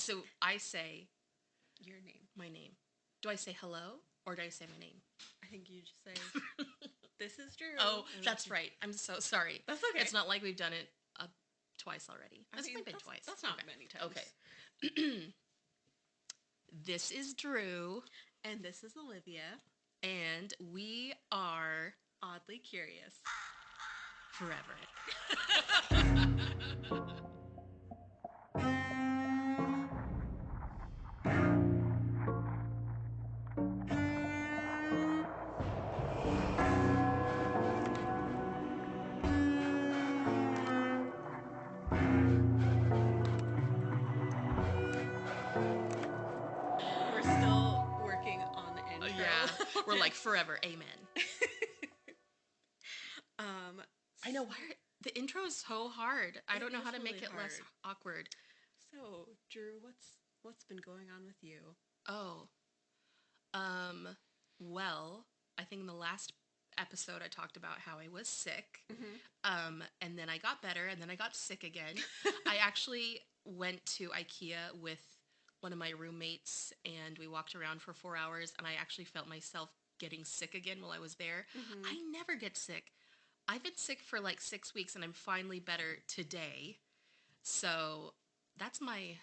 So I say Your name. my name. Do I say hello or do I say my name? I think you just say, this is Drew. Oh, that's right. I'm so sorry. That's okay. It's not like we've done it twice already. It's only been twice. That's not many times. Okay. This is Drew. And this is Olivia. And we are Oddly Curious. Forever. We're still working on the intro. Yeah. We're like forever. Amen. I know why the intro is so hard. I don't know how to make it less awkward. So, Drew, what's been going on with you? Oh. Well, I think in the last episode I talked about how I was sick. Mm-hmm. And then I got better and then I got sick again. I actually went to IKEA with one of my roommates and we walked around for 4 hours and I actually felt myself getting sick again while I was there. Mm-hmm. I never get sick. I've been sick for like 6 weeks and I'm finally better today. So that's my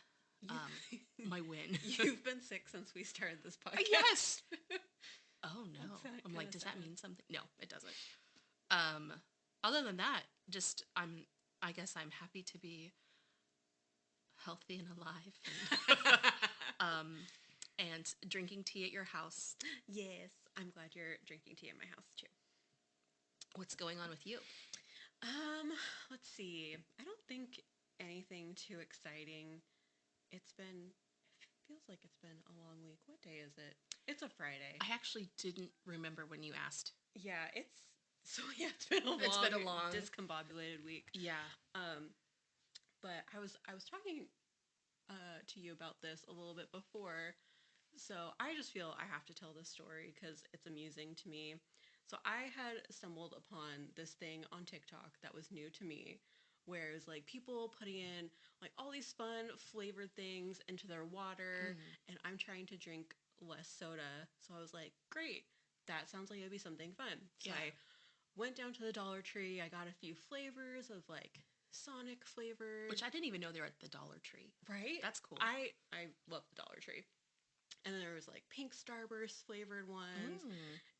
my win. You've been sick since we started this podcast. Yes. Oh no. I'm like, does that mean something? No, it doesn't. Other than that, just I guess I'm happy to be healthy and alive. And drinking tea at your house. Yes, I'm glad you're drinking tea at my house too. What's going on with you? Let's see. I don't think anything too exciting. It feels like it's been a long week. What day is it? It's a Friday. I actually didn't remember when you asked. Yeah, it's been a long discombobulated week. Yeah. But I was talking to you about this a little bit before. So I just feel I have to tell this story because it's amusing to me. So I had stumbled upon this thing on TikTok that was new to me, where it was like people putting in like all these fun flavored things into their water, and I'm trying to drink less soda. So I was like, great, that sounds like it'd be something fun. So I went down to the Dollar Tree. I got a few flavors of like Sonic flavors, which I didn't even know they were at the Dollar Tree. Right? That's cool. I love the Dollar Tree. And then there was like pink Starburst flavored ones.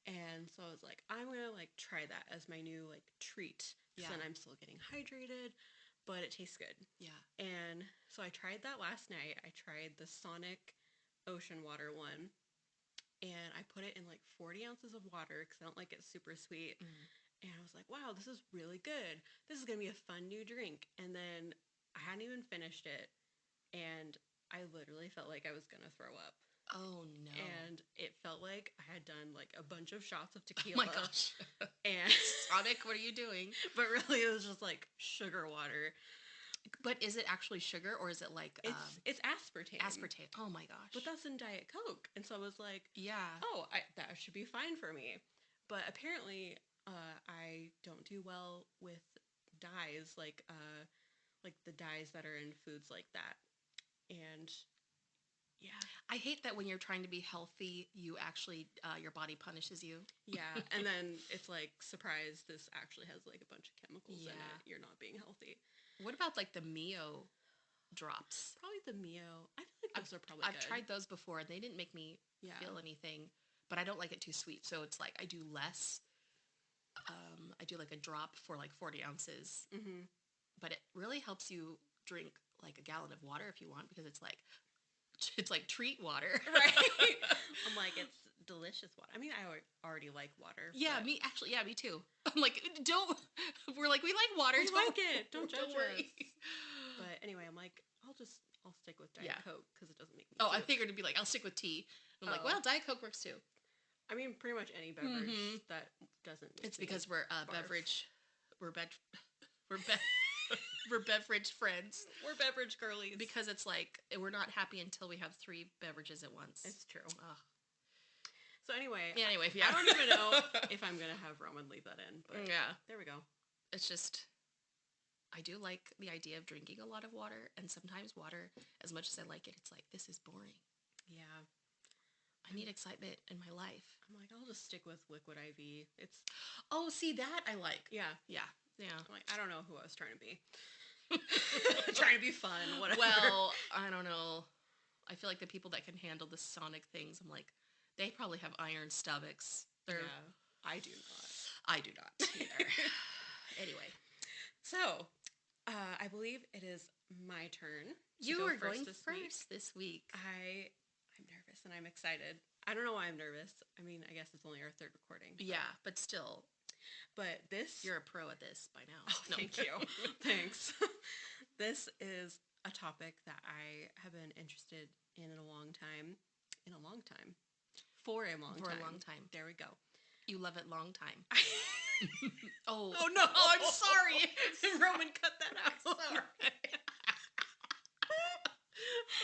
And so I was like, I'm going to like try that as my new like treat. Yeah. So then I'm still getting hydrated, but it tastes good. Yeah. And so I tried that last night. I tried the Sonic Ocean Water one. And I put it in like 40 ounces of water because I don't like it super sweet. And I was like, wow, this is really good. This is going to be a fun new drink. And then I hadn't even finished it. And I literally felt like I was going to throw up. Oh, no. And it felt like I had done like a bunch of shots of tequila. Oh, my gosh. And Sonic, what are you doing? But really, it was just like sugar water. But is it actually sugar or is it like... It's aspartame. Aspartame. Oh, my gosh. But that's in Diet Coke. And so I was like... Yeah. Oh, that should be fine for me. But apparently, I don't do well with dyes, like the dyes that are in foods like that. And... yeah. I hate that when you're trying to be healthy, you actually, your body punishes you. Yeah. And then it's like, surprise, this actually has like a bunch of chemicals in it. You're not being healthy. What about like the Mio drops? Probably the Mio. I feel like those are probably I've tried those before. They didn't make me feel anything, but I don't like it too sweet. So it's like I do less. I do like a drop for like 40 ounces. Mm-hmm. But it really helps you drink like a gallon of water if you want because it's like treat water. Right. I'm like, it's delicious water. I mean, I already like water. Yeah, me too. I'm like, we're like, we like water. We like it. Don't judge worry. us. But anyway, I'm like, I'll stick with Diet Coke because it doesn't make me I figured it'd be like, I'll stick with tea. I'm like, well, Diet Coke works too. I mean, pretty much any beverage that doesn't make It's because we're beverage. We're beverage friends. We're beverage girlies. Because it's like, we're not happy until we have 3 beverages at once. It's true. So anyway. Yeah. I don't even know if I'm going to have Roman leave that in. But yeah. There we go. It's just, I do like the idea of drinking a lot of water, and sometimes water, as much as I like it, it's like, this is boring. Yeah. I need excitement in my life. I'm like, I'll just stick with liquid IV. It's... Oh, see, that I like. Yeah. Yeah. Yeah. I'm like, I don't know who I was trying to be. Trying to be fun, whatever. Well, I don't know. I feel like the people that can handle the sonic things, I'm like, they probably have iron stomachs. Yeah. I do not. I do not either. Anyway. So, I believe it is my turn. You are going first this week. I'm nervous and I'm excited. I don't know why I'm nervous. I mean, I guess it's only our third recording. Yeah, but still. But this... You're a pro at this by now. Oh, no. Thank you. Thanks. This is a topic that I have been interested in a long time. For a long time. For a long time. There we go. You love it long time. Oh no! Oh, I'm sorry. Roman, cut that out. Sorry.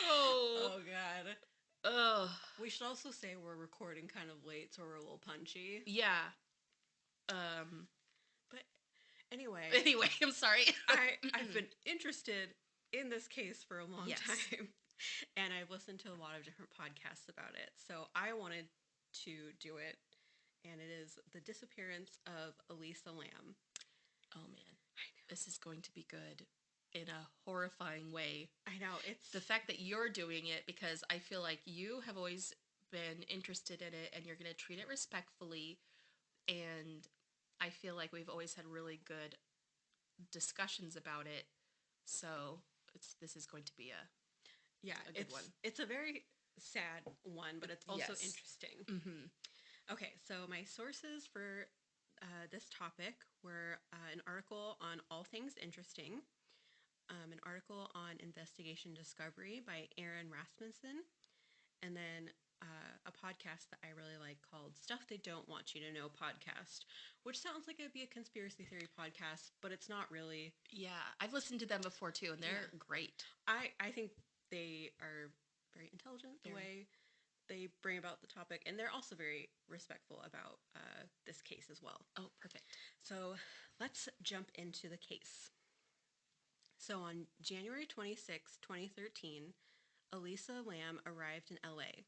Oh God. Oh. We should also say we're recording kind of late, so we're a little punchy. Yeah. But anyway, I'm sorry. I've been interested in this case for a long time, and I've listened to a lot of different podcasts about it. So I wanted to do it, and it is the disappearance of Elisa Lam. Oh man, I know. This is going to be good in a horrifying way. I know. It's the fact that you're doing it, because I feel like you have always been interested in it and you're going to treat it respectfully, and I feel like we've always had really good discussions about it. So this is going to be a good one. It's a very sad one, but it's also interesting. Mm-hmm. Okay, so my sources for this topic were an article on All Things Interesting, an article on Investigation Discovery by Aaron Rasmussen, and then a podcast that I really like called Stuff They Don't Want You to Know podcast, which sounds like it'd be a conspiracy theory podcast, but it's not really. Yeah, I've listened to them before too, and they're great. I think they are very intelligent the way they bring about the topic, and they're also very respectful about this case as well. Oh, perfect. So let's jump into the case. So on January 26, 2013, Elisa Lam arrived in LA.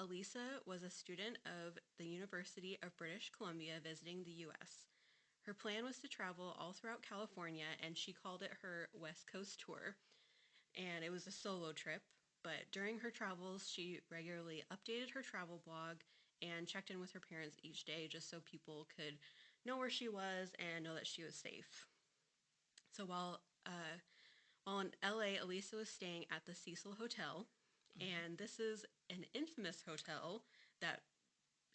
Elisa was a student of the University of British Columbia visiting the U.S. Her plan was to travel all throughout California, and she called it her West Coast tour. And it was a solo trip, but during her travels, she regularly updated her travel blog and checked in with her parents each day just so people could know where she was and know that she was safe. So while in LA, Elisa was staying at the Cecil Hotel, and this is an infamous hotel that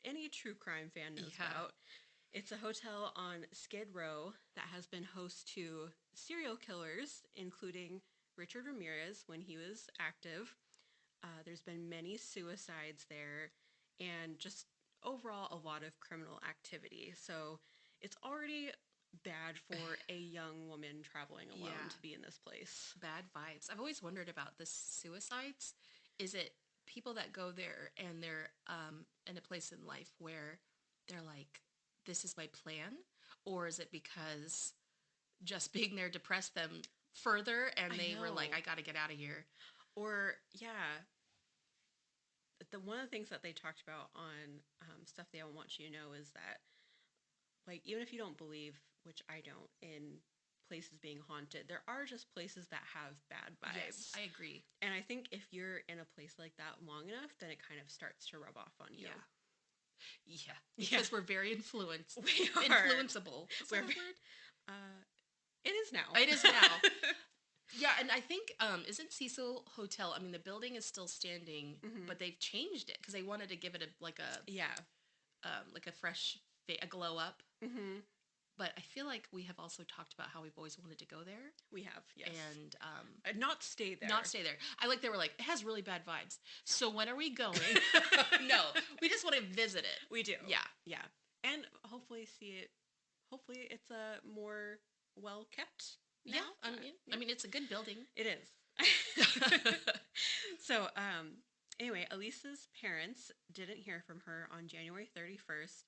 any true crime fan knows about. It's a hotel on Skid Row that has been host to serial killers, including Richard Ramirez when he was active. There's been many suicides there, and just overall a lot of criminal activity. So it's already bad for a young woman traveling alone to be in this place. Bad vibes. I've always wondered about the suicides. Is it people that go there and they're in a place in life where they're like, this is my plan? Or is it because just being there depressed them further and they were like, I got to get out of here? Or, one of the things that they talked about on Stuff They Don't Want You to Know is that, like, even if you don't believe, which I don't, in places being haunted, there are just places that have bad vibes. Yes, I agree. And I think if you're in a place like that long enough, then it kind of starts to rub off on you. Yeah. Because we're very influenced. We are. Influenceable. Is that a word? It is now. It is now. Yeah, and I think, isn't Cecil Hotel, I mean, the building is still standing, but they've changed it because they wanted to give it a fresh, a glow up. Mm-hmm. But I feel like we have also talked about how we've always wanted to go there. We have, yes. And not stay there. They were like, it has really bad vibes. So when are we going? No, we just want to visit it. We do. Yeah. And hopefully see it. Hopefully it's a more well kept. Yeah. I mean, it's a good building. It is. So, anyway, Elisa's parents didn't hear from her on January 31st.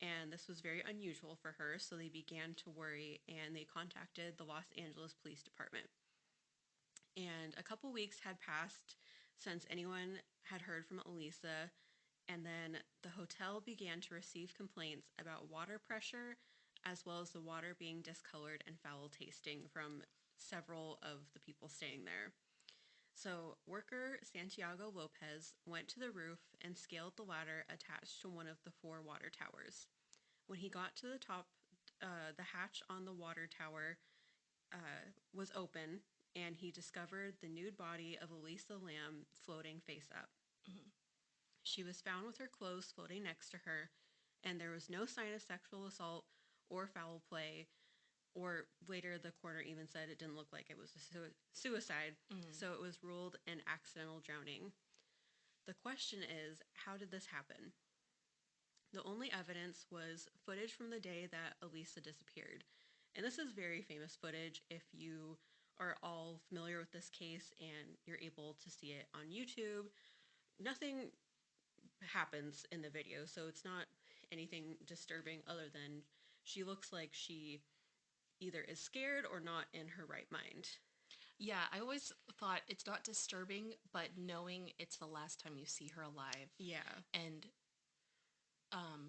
and this was very unusual for her, so they began to worry and they contacted the Los Angeles Police Department. And a couple weeks had passed since anyone had heard from Elisa, and then the hotel began to receive complaints about water pressure as well as the water being discolored and foul tasting from several of the people staying there. So, worker Santiago Lopez went to the roof and scaled the ladder attached to one of the 4 water towers. When he got to the top, the hatch on the water tower was open, and he discovered the nude body of Elisa Lam floating face up. Mm-hmm. She was found with her clothes floating next to her, and there was no sign of sexual assault or foul play, or later the coroner even said it didn't look like it was a suicide, so it was ruled an accidental drowning. The question is, how did this happen? The only evidence was footage from the day that Elisa disappeared. And this is very famous footage if you are all familiar with this case and you're able to see it on YouTube. Nothing happens in the video, so it's not anything disturbing other than she looks like she either is scared or not in her right mind. Yeah, I always thought it's not disturbing, but knowing it's the last time you see her alive. Yeah. And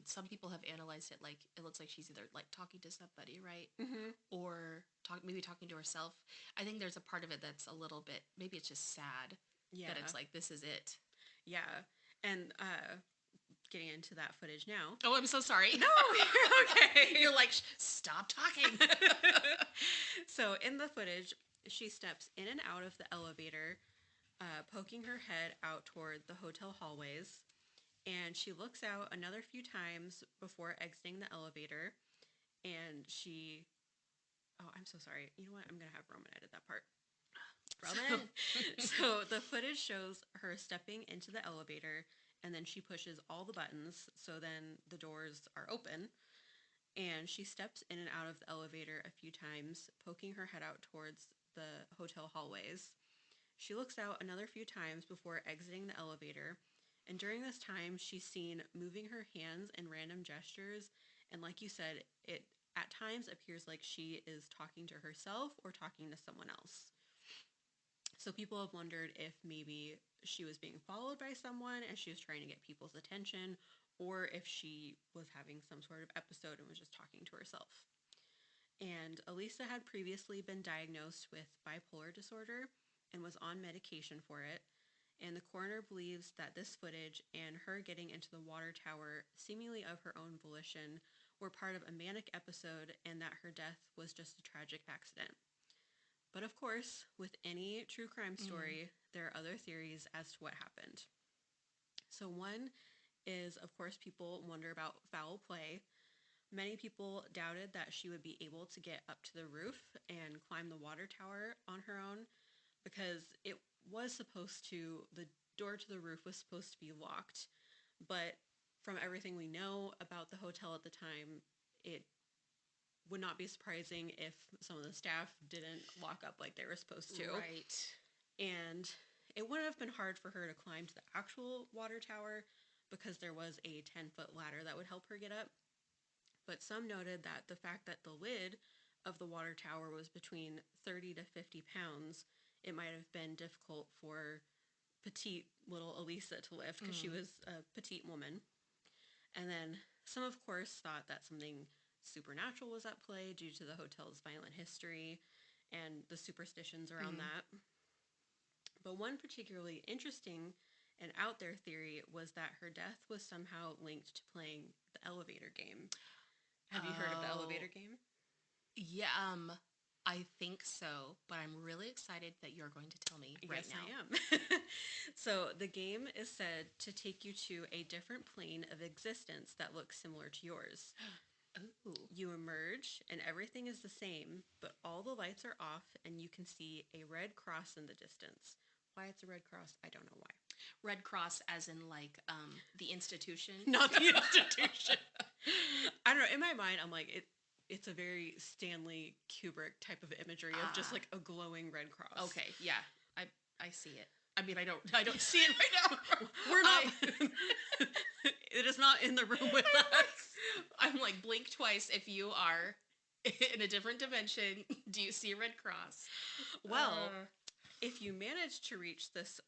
some people have analyzed it like it looks like she's either like talking to somebody, right? Mm-hmm. Or maybe talking to herself. I think there's a part of it that's a little bit, maybe it's just sad. Yeah. That it's like, this is it. Yeah. And getting into that footage now. Oh, I'm so sorry. No, you're okay. You're like, stop talking. So in the footage, she steps in and out of the elevator, poking her head out toward the hotel hallways. And she looks out another few times before exiting the elevator. And she... Oh, I'm so sorry. You know what? I'm going to have Roman edit that part. Roman! So the footage shows her stepping into the elevator, and then she pushes all the buttons, so then the doors are open. And she steps in and out of the elevator a few times, poking her head out towards the hotel hallways. She looks out another few times before exiting the elevator. And during this time, she's seen moving her hands in random gestures. And like you said, it at times appears like she is talking to herself or talking to someone else. So people have wondered if maybe she was being followed by someone and she was trying to get people's attention, or if she was having some sort of episode and was just talking to herself. And Elisa had previously been diagnosed with bipolar disorder and was on medication for it. And the coroner believes that this footage and her getting into the water tower, seemingly of her own volition, were part of a manic episode and that her death was just a tragic accident. But of course, with any true crime story, there are other theories as to what happened. So one is, of course, people wonder about foul play. Many people doubted that she would be able to get up to the roof and climb the water tower on her own, because it was supposed to, the door to the roof was supposed to be locked. But from everything we know about the hotel at the time, it would not be surprising if some of the staff didn't lock up like they were supposed to. Right. And it wouldn't have been hard for her to climb to the actual water tower because there was a 10-foot ladder that would help her get up. But some noted that the fact that the lid of the water tower was between 30 to 50 pounds, it might have been difficult for petite little Elisa to lift because she was a petite woman. And then some, of course, thought that something supernatural was at play due to the hotel's violent history and the superstitions around that. But one particularly interesting and out there theory was that her death was somehow linked to playing the elevator game. Have you heard of the elevator game? Yeah, I think so, but I'm really excited that you're going to tell me right now. Yes, I am. So the game is said to take you to a different plane of existence that looks similar to yours. Ooh. You emerge and everything is the same, but all the lights are off and you can see a red cross in the distance. Why it's a red cross, I don't know why. Red Cross as in like the institution? Not the institution. I don't know. In my mind, I'm like, it's a very Stanley Kubrick type of imagery of just like a glowing red cross. Okay, yeah. I see it. I mean, I don't see it right now. We're not. It is not in the room with us. I'm like, blink twice if you are in a different dimension. Do you see a red cross? Well, if you manage to reach this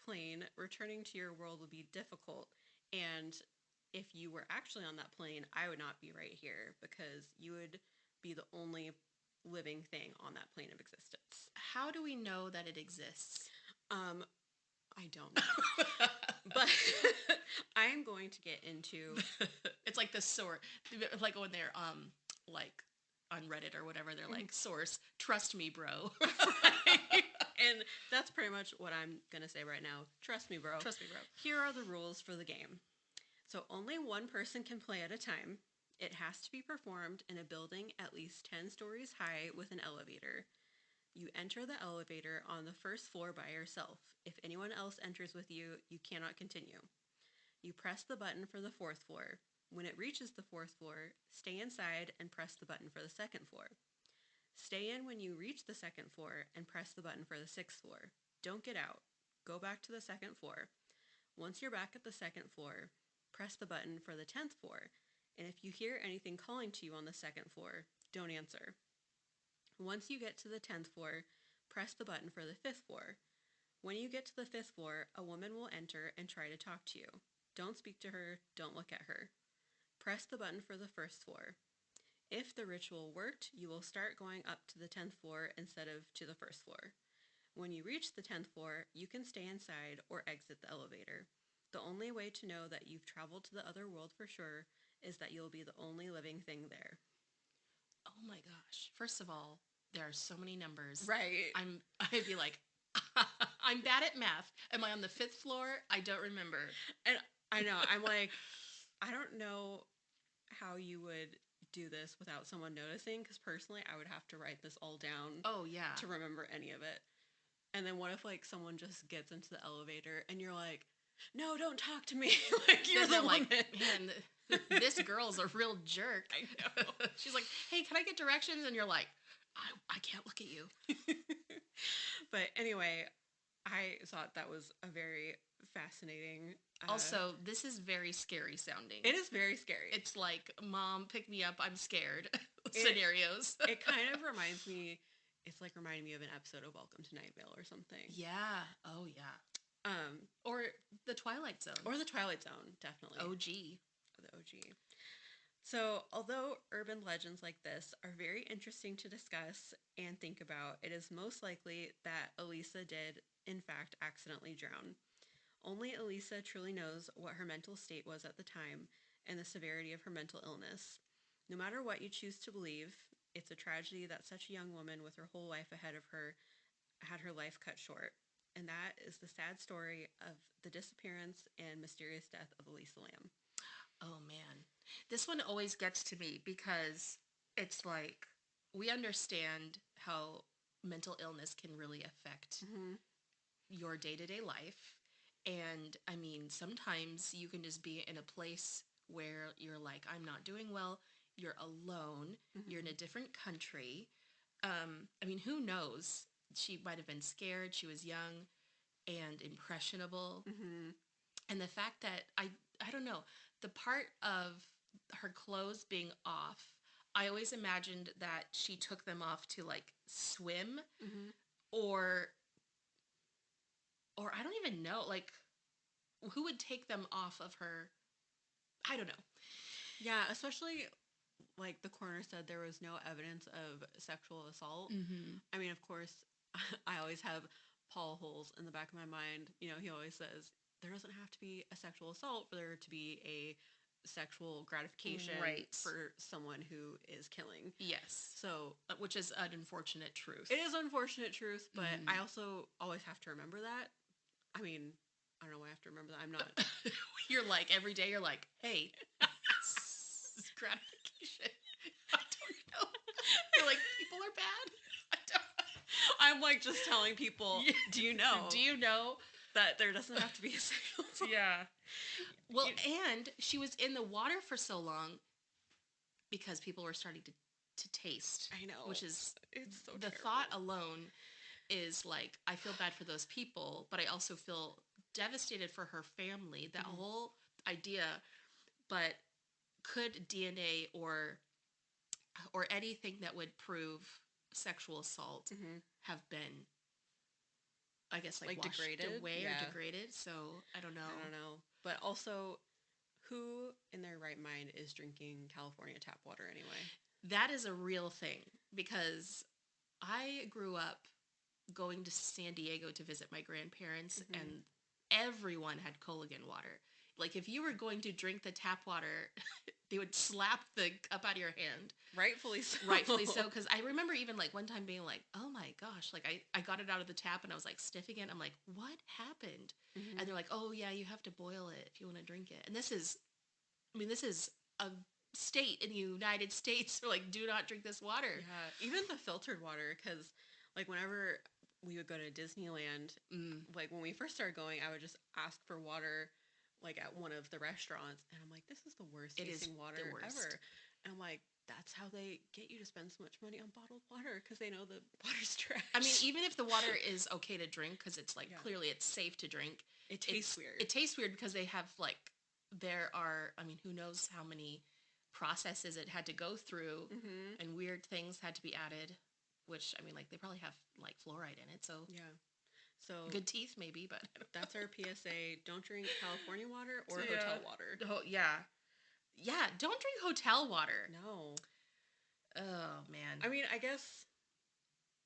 plane, returning to your world will be difficult. And if you were actually on that plane, I would not be right here because you would be the only living thing on that plane of existence. How do we know that it exists? I don't know. But I'm going to get into... It's like the source, like when they're, like, on Reddit or whatever, they're like, source, trust me, bro. Right? And that's pretty much what I'm going to say right now. Trust me, bro. Trust me, bro. Here are the rules for the game. So only one person can play at a time. It has to be performed in a building at least 10 stories high with an elevator. You enter the elevator on the first floor by yourself. If anyone else enters with you, you cannot continue. You press the button for the 4th floor. When it reaches the 4th floor, stay inside and press the button for the 2nd floor. Stay in when you reach the 2nd floor and press the button for the 6th floor. Don't get out. Go back to the 2nd floor. Once you're back at the 2nd floor, press the button for the 10th floor. And if you hear anything calling to you on the 2nd floor, don't answer. Once you get to the 10th floor, press the button for the 5th floor. When you get to the 5th floor, a woman will enter and try to talk to you. Don't speak to her, don't look at her. Press the button for the 1st floor. If the ritual worked, you will start going up to the 10th floor instead of to the 1st floor. When you reach the 10th floor, you can stay inside or exit the elevator. The only way to know that you've traveled to the other world for sure is that you'll be the only living thing there. Oh my gosh. First of all, there are so many numbers. Right. I'd be like, I'm bad at math. Am I on the 5th floor? I don't remember. And I know. I'm like, I don't know how you would do this without someone noticing, because personally, I would have to write this all down. Oh, yeah. To remember any of it. And then what if, like, someone just gets into the elevator and you're like, no, don't talk to me. Like, you're the like, man, this girl's a real jerk. I know. She's like, hey, can I get directions? And you're like, I can't look at you. But anyway, I thought that was a very fascinating... Also, this is very scary sounding. It is very scary. It's like, Mom, pick me up, I'm scared scenarios. It kind of reminds me... It's like reminding me of an episode of Welcome to Night Vale or something. Yeah. Oh, yeah. Or The Twilight Zone. Or The Twilight Zone, definitely. OG. The OG. So, although urban legends like this are very interesting to discuss and think about, it is most likely that Elisa did, in fact, accidentally drown. Only Elisa truly knows what her mental state was at the time and the severity of her mental illness. No matter what you choose to believe, it's a tragedy that such a young woman with her whole life ahead of her had her life cut short. And that is the sad story of the disappearance and mysterious death of Elisa Lam. Oh, man. This one always gets to me because it's like, we understand how mental illness can really affect your day-to-day life. And, I mean, sometimes you can just be in a place where you're like, I'm not doing well. You're alone. You're in a different country. I mean, who knows? She might have been scared. She was young and impressionable. And the fact that, I don't know, the part of her clothes being off, I always imagined that she took them off to, like, swim or I don't even know, like, who would take them off of her? I don't know. Yeah, especially... Like the coroner said, there was no evidence of sexual assault. I mean, of course, I always have Paul Holes in the back of my mind. You know, he always says there doesn't have to be a sexual assault for there to be a sexual gratification for someone who is killing. Yes. So, which is an unfortunate truth. It is unfortunate truth, but I also always have to remember that. I mean, I don't know why I have to remember that. I'm not... You're like, every day you're like, hey, gratification. I don't know. You're like, people are bad. I'm like just telling people, do you know? Do you know that there doesn't have to be a sexual assault? Yeah. Well, and she was in the water for so long because people were starting to taste. I know. Which is, it's so the terrible. thought alone is like, I feel bad for those people, but I also feel devastated for her family. That whole idea but could DNA or anything that would prove sexual assault have been, I guess, like washed degraded away or degraded? So I don't know. But also, who in their right mind is drinking California tap water anyway? That is a real thing, because I grew up going to San Diego to visit my grandparents, and everyone had Culligan water. Like, if you were going to drink the tap water, they would slap the cup out of your hand. Rightfully so. Rightfully so, because I remember even, like, one time being like, oh my gosh, like, I got it out of the tap, and I was, like, sniffing it. I'm like, what happened? And they're like, oh, yeah, you have to boil it if you want to drink it. And this is a state in the United States. They're like, do not drink this water. Yeah, even the filtered water, because, like, whenever we would go to Disneyland, like, when we first started going, I would just ask for water, like, at one of the restaurants, and I'm like, this is the worst tasting water ever. And I'm like, that's how they get you to spend so much money on bottled water, because they know the water's trash. I mean, even if the water is okay to drink, because it's, like, clearly it's safe to drink, it tastes weird. It tastes weird because they have, like, there are, I mean, who knows how many processes it had to go through, and weird things had to be added, which, I mean, like, they probably have, like, fluoride in it, so yeah. So good teeth maybe, but that's our PSA. Don't drink California water or hotel water. Oh, yeah, don't drink hotel water. No. Oh man. I mean, I guess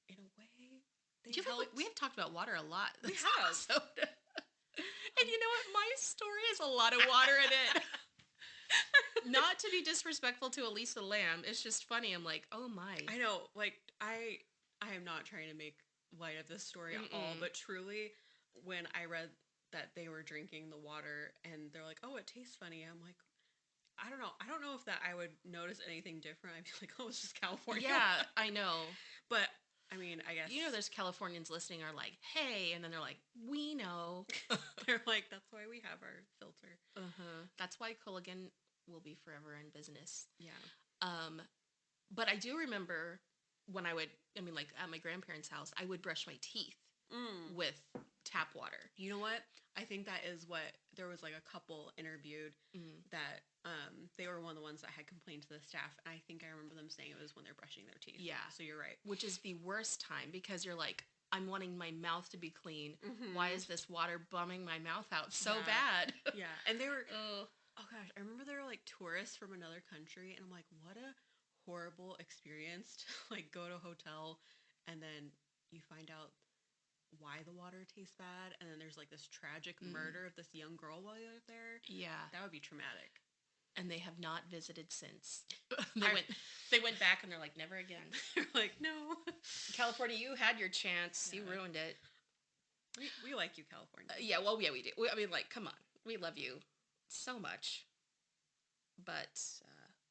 in a way we have talked about water a lot. We have. And you know what? My story has a lot of water in it. Not to be disrespectful to Elisa Lam, it's just funny. I'm like, oh my. I know, like, I am not trying to make light of this story at all, but truly, when I read that they were drinking the water and they're like, oh, it tastes funny, I'm like, I don't know if that I would notice anything different. I'd be like, oh, it's just California. Yeah, I know. But I mean, I guess, you know, there's Californians listening are like, hey, and then they're like, we know. They're like, that's why we have our filter. That's why Culligan will be forever in business. Yeah. But I do remember when like at my grandparents' house, I would brush my teeth with tap water. You know what? I think that is what, there was like a couple interviewed that they were one of the ones that had complained to the staff, and I think I remember them saying it was when they're brushing their teeth. Yeah. So you're right. Which is the worst time, because you're like, I'm wanting my mouth to be clean. Why is this water bumming my mouth out so bad? Yeah. And they were, oh gosh, I remember they were like tourists from another country, and I'm like, what a horrible experience to like go to a hotel and then you find out why the water tastes bad, and then there's like this tragic murder of this young girl while you're there. Yeah. That would be traumatic. And they have not visited since. They went back and they're like, never again. They're like, no. California, you had your chance. Yeah. You ruined it. We like you, California. Yeah, well, yeah, we do. I mean, like, come on. We love you so much. But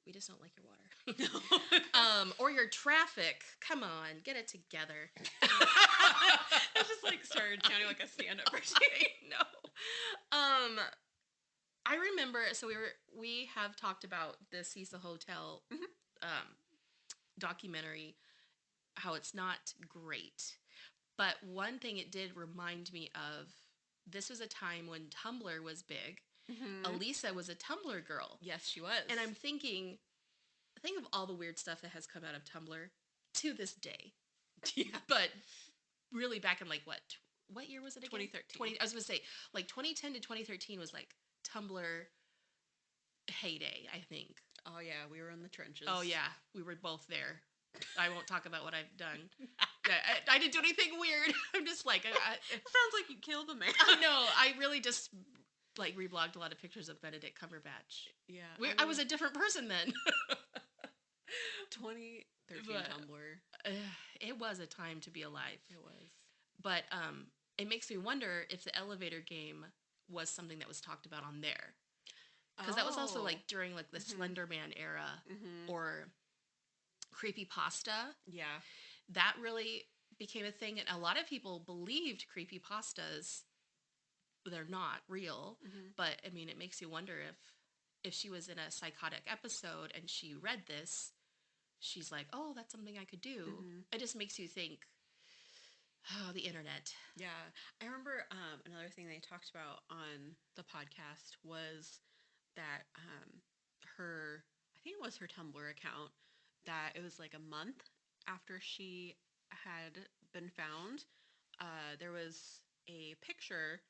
we just don't like your water. Or your traffic. Come on, get it together. I just like started sounding like a stand-up routine. No. I remember, so we have talked about the Cecil Hotel documentary, how it's not great. But one thing it did remind me of, this was a time when Tumblr was big. Elisa was a Tumblr girl. Yes, she was. And I'm thinking, think of all the weird stuff that has come out of Tumblr to this day. Yeah. But really back in like what year was it again? 2013. I was going to say, like 2010 to 2013 was like Tumblr heyday, I think. Oh yeah, we were in the trenches. Oh yeah, we were both there. I won't talk about what I've done. I didn't do anything weird. I'm just like, it sounds like you killed a man. No, I really just like reblogged a lot of pictures of Benedict Cumberbatch. Yeah, I was a different person then. 2013 Tumblr. It was a time to be alive. It was. But it makes me wonder if the elevator game was something that was talked about on there. Because that was also like during like the Slender Man era or creepypasta. Yeah. That really became a thing. And a lot of people believed creepypastas, they're not real. But I mean, it makes you wonder if she was in a psychotic episode and she read this, she's like, oh, that's something I could do. It just makes you think, oh, the internet. Yeah. I remember another thing they talked about on the podcast was that her, I think it was her Tumblr account, that it was like a month after she had been found, there was a picture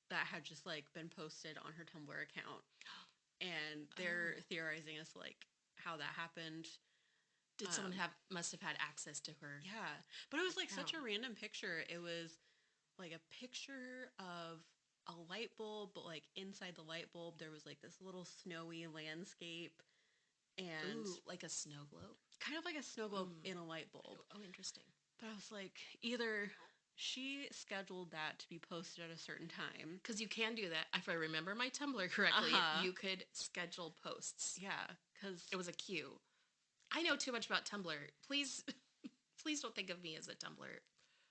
that had just like been posted on her Tumblr account, and they're theorizing as like how that happened. Did someone must have had access to her? Yeah, but it was like such a random picture. It was like a picture of a light bulb, but like inside the light bulb there was like this little snowy landscape, and like a snow globe, kind of like a snow globe in a light bulb. Oh, interesting. But I was like, either she scheduled that to be posted at a certain time, because you can do that. If I remember my Tumblr correctly, you could schedule posts. Yeah, because it was a queue. I know too much about Tumblr. Please, please don't think of me as a Tumblr.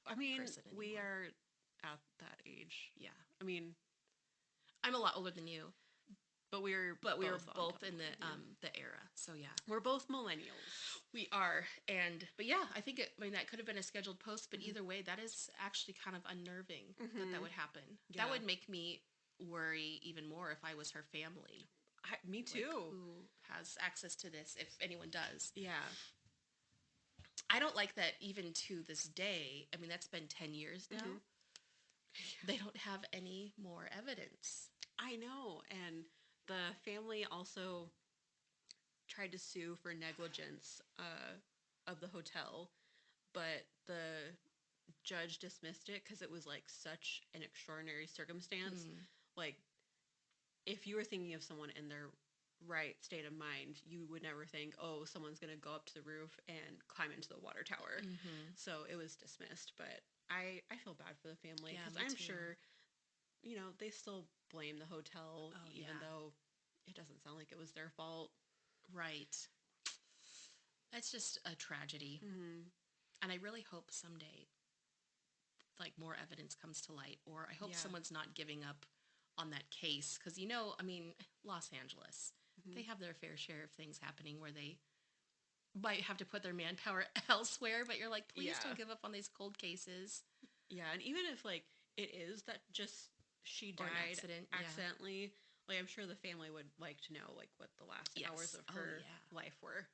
I mean, we are at that age. Yeah. I mean, I'm a lot older than you. But we were both in the era. So yeah. We're both millennials. We are. But yeah, I think that could have been a scheduled post, but either way, that is actually kind of unnerving that would happen. Yeah. That would make me worry even more if I was her family. Me too. Like, who has access to this, if anyone does. Yeah. I don't like that even to this day. I mean, that's been 10 years now. They don't have any more evidence. I know. And the family also tried to sue for negligence of the hotel, but the judge dismissed it because it was like such an extraordinary circumstance. Like, if you were thinking of someone in their right state of mind, you would never think, oh, someone's going to go up to the roof and climb into the water tower. So it was dismissed. But I feel bad for the family because I'm sure, they still blame the hotel, even though it doesn't sound like it was their fault. Right. That's just a tragedy. And I really hope someday, like, more evidence comes to light, or I hope someone's not giving up on that case. Because, I mean, Los Angeles, they have their fair share of things happening where they might have to put their manpower elsewhere, but you're like, please don't give up on these cold cases. Yeah, and even if, like, it is that just she died accidentally, like, I'm sure the family would like to know, like, what the last hours of her life were.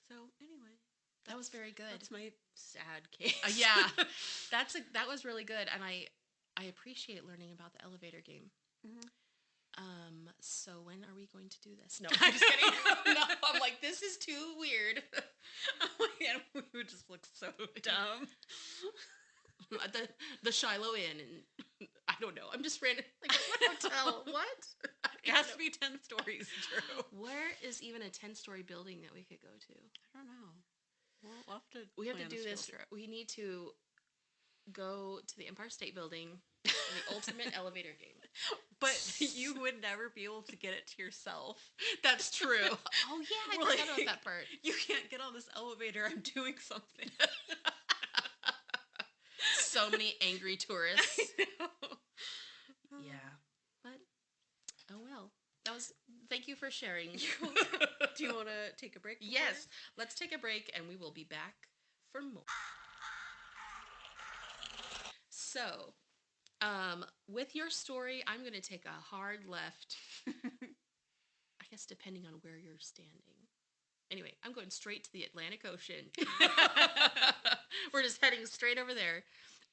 So, anyway. That was very good. That's my sad case. Yeah, that was really good, and I appreciate learning about the elevator game. So when are we going to do this? No, I'm just kidding. No, I'm like, this is too weird. Oh my God, we would just look so dumb. the Shiloh Inn, and I don't know. I'm just random. Like, hotel. What? It has to be 10 stories, Drew. Where is even a 10-story building that we could go to? I don't know. We'll have to. We have to do this. Trip. We need to go to the Empire State Building. The ultimate elevator game. But you would never be able to get it to yourself. That's true. Oh yeah, I forgot about that part. You can't get on this elevator. I'm doing something. So many angry tourists. I know. Yeah. But oh well. Thank you for sharing. Do you want to take a break? Yes. Let's take a break and we will be back for more. So, with your story, I'm going to take a hard left. I guess depending on where you're standing. Anyway, I'm going straight to the Atlantic Ocean. We're just heading straight over there.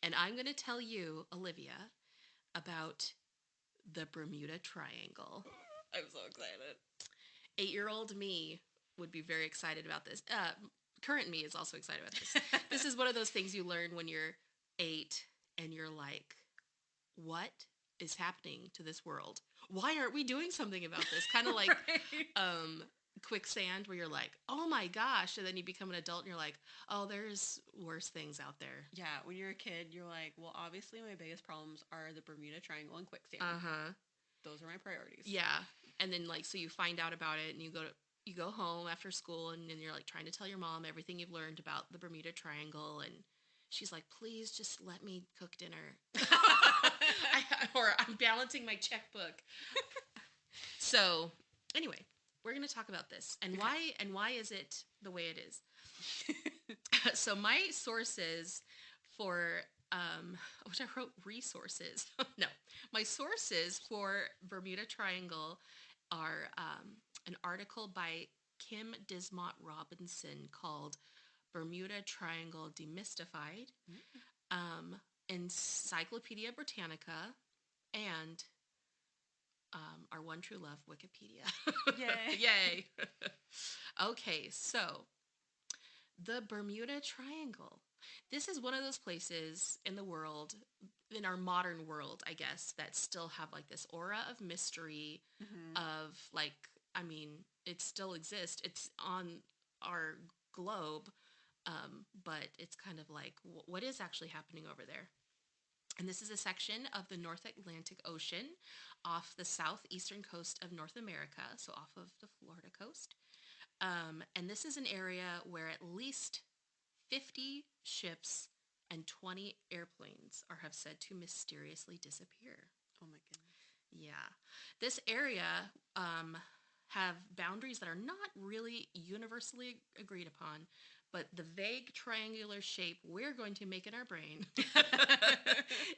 And I'm going to tell you, Olivia, about the Bermuda Triangle. I'm so excited. 8-year-old me would be very excited about this. Current me is also excited about this. This is one of those things you learn when you're 8 and you're like, what is happening to this world? Why aren't we doing something about this? Kind of like quicksand, where you're like, oh my gosh, and then you become an adult and you're like, oh, there's worse things out there. Yeah, when you're a kid, you're like, well, obviously my biggest problems are the Bermuda Triangle and quicksand. Those are my priorities. Yeah, and then like, so you find out about it and you go home after school and then you're like trying to tell your mom everything you've learned about the Bermuda Triangle, and she's like, please just let me cook dinner. Or I'm balancing my checkbook. So anyway, we're going to talk about this and why is it the way it is. So my sources for which I wrote resources. No, my sources for Bermuda Triangle are an article by Kim Dismont Robinson called Bermuda Triangle Demystified, Encyclopedia Britannica, and our one true love, Wikipedia. Yay. Yay. Okay, so the Bermuda Triangle. This is one of those places in the world, in our modern world, I guess, that still have like this aura of mystery, of like, I mean, it still exists. It's on our globe, but it's kind of like, what is actually happening over there? And this is a section of the North Atlantic Ocean off the southeastern coast of North America, so off of the Florida coast. And this is an area where at least 50 ships and 20 airplanes have said to mysteriously disappear. Oh my goodness. Yeah. This area have boundaries that are not really universally agreed upon, but the vague triangular shape we're going to make in our brain